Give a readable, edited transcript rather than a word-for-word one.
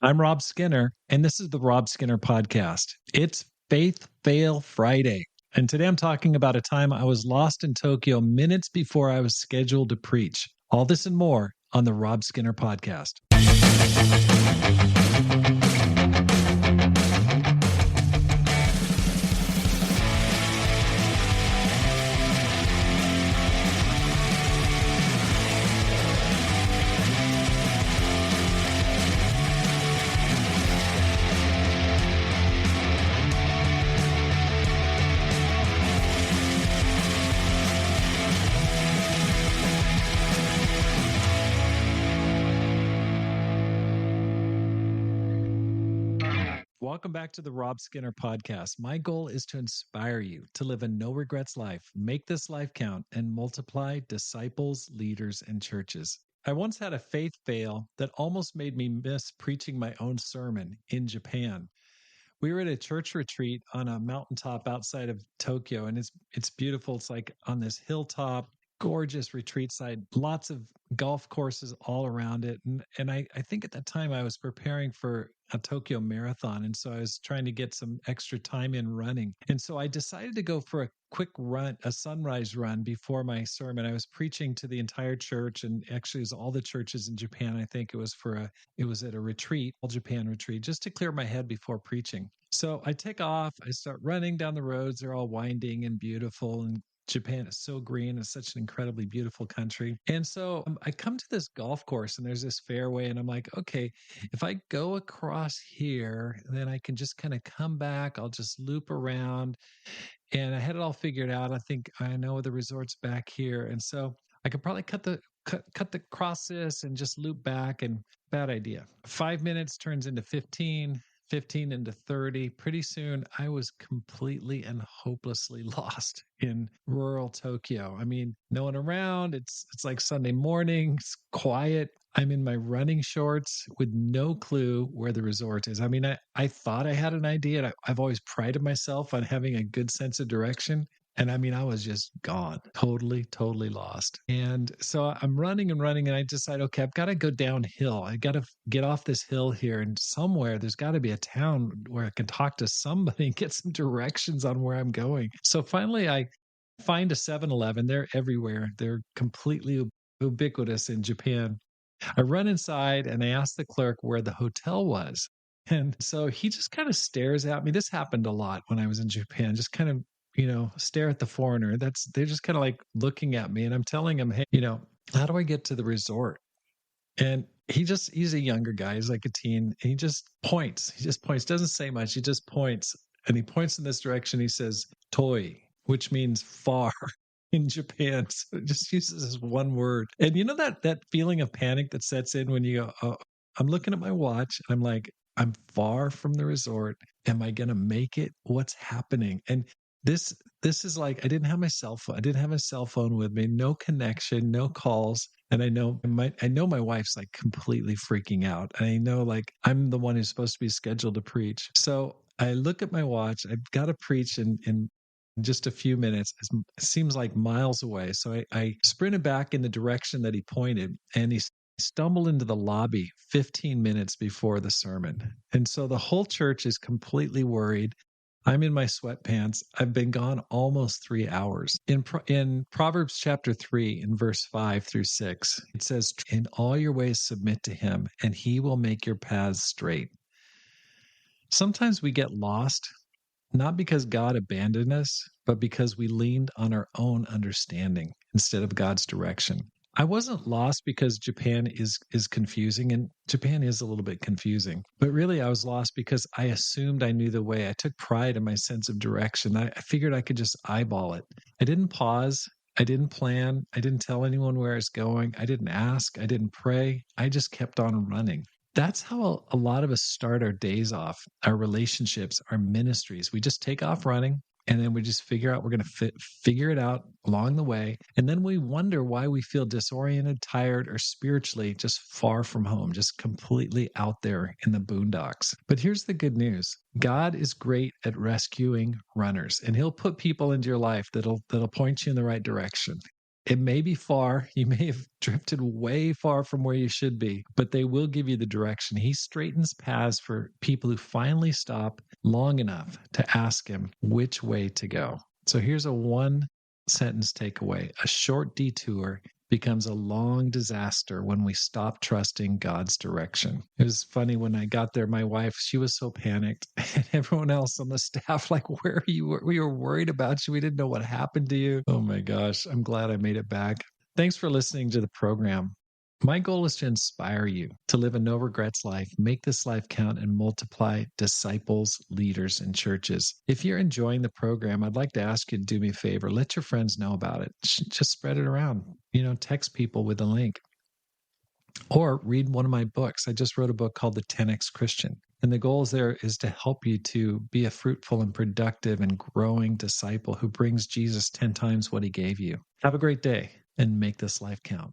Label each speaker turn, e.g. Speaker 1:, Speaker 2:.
Speaker 1: I'm Rob Skinner, and this is the Rob Skinner Podcast. It's Faith Fail Friday. And today I'm talking about a time I was lost in Tokyo minutes before I was scheduled to preach. All this and more on the Rob Skinner Podcast. Welcome back to the Rob Skinner Podcast. My goal is to inspire you to live a no regrets life, make this life count, and multiply disciples, leaders, and churches. I once had a faith fail that almost made me miss preaching my own sermon in Japan. We were at a church retreat on a mountaintop outside of Tokyo, and it's beautiful. It's like on this hilltop, gorgeous retreat site, lots of golf courses all around it. And I think at that time I was preparing for a Tokyo marathon. And so I was trying to get some extra time in running. And so I decided to go for a quick run, a sunrise run before my sermon. I was preaching to the entire church, and actually it was all the churches in Japan. I think it was at a retreat, all Japan retreat, just to clear my head before preaching. So I take off, I start running down the roads. They're all winding and beautiful, and Japan is so green. It's such an incredibly beautiful country. And so I come to this golf course, and there's this fairway, and I'm like, okay, if I go across here, then I can just kind of come back. I'll just loop around. And I had it all figured out. I think I know the resort's back here. And so I could probably cut the cross this and just loop back. And bad idea. 5 minutes turns into 15. 15 into 30. Pretty soon, I was completely and hopelessly lost in rural Tokyo. I mean, no one around. It's like Sunday morning. It's quiet. I'm in my running shorts with no clue where the resort is. I mean, I thought I had an idea. I've always prided myself on having a good sense of direction. And I mean, I was just gone, totally lost. And so I'm running and running, and I decide, okay, I've got to go downhill. I got to get off this hill here, and somewhere there's got to be a town where I can talk to somebody and get some directions on where I'm going. So finally, I find a 7-Eleven. They're everywhere. They're completely ubiquitous in Japan. I run inside and I ask the clerk where the hotel was. And so he just kind of stares at me. This happened a lot when I was in Japan, just kind of stare at the foreigner. They're just kind of like looking at me, and I'm telling him, hey, how do I get to the resort? And he's a younger guy. He's like a teen. And he just points. Doesn't say much. He just points, and he points in this direction. He says, "Toi," which means far in Japan. So it just uses this one word. And you know that feeling of panic that sets in when you go, oh, I'm looking at my watch. I'm like, I'm far from the resort. Am I going to make it? What's happening? And this is like, I didn't have my cell phone. I didn't have a cell phone with me, no connection, no calls. And I know my wife's like completely freaking out. And I know like I'm the one who's supposed to be scheduled to preach. So I look at my watch. I've got to preach in just a few minutes. It seems like miles away. So I sprinted back in the direction that he pointed, and he stumbled into the lobby 15 minutes before the sermon. And so the whole church is completely worried. I'm in my sweatpants. I've been gone almost 3 hours. In Proverbs chapter 3, in verse 5 through 6, it says, "In all your ways submit to him, and he will make your paths straight." Sometimes we get lost, not because God abandoned us, but because we leaned on our own understanding instead of God's direction. I wasn't lost because Japan is confusing, and Japan is a little bit confusing. But really, I was lost because I assumed I knew the way. I took pride in my sense of direction. I figured I could just eyeball it. I didn't pause. I didn't plan. I didn't tell anyone where I was going. I didn't ask. I didn't pray. I just kept on running. That's how a lot of us start our days off, our relationships, our ministries. We just take off running, and then we just figure out we're going to figure it out along the way. And then we wonder why we feel disoriented, tired, or spiritually just far from home, just completely out there in the boondocks. But here's the good news. God is great at rescuing runners, and he'll put people into your life that'll point you in the right direction. It may be far. You may have drifted way far from where you should be, but they will give you the direction. He straightens paths for people who finally stop long enough to ask him which way to go. So here's a one sentence takeaway. A short detour becomes a long disaster when we stop trusting God's direction. It was funny when I got there, my wife, she was so panicked, and everyone else on the staff, like, where are you? We were worried about you. We didn't know what happened to you. Oh my gosh, I'm glad I made it back. Thanks for listening to the program. My goal is to inspire you to live a no regrets life, make this life count, and multiply disciples, leaders, and churches. If you're enjoying the program, I'd like to ask you to do me a favor. Let your friends know about it. Just spread it around. Text people with a link. Or read one of my books. I just wrote a book called The 10X Christian. And the goal there is to help you to be a fruitful and productive and growing disciple who brings Jesus 10 times what he gave you. Have a great day and make this life count.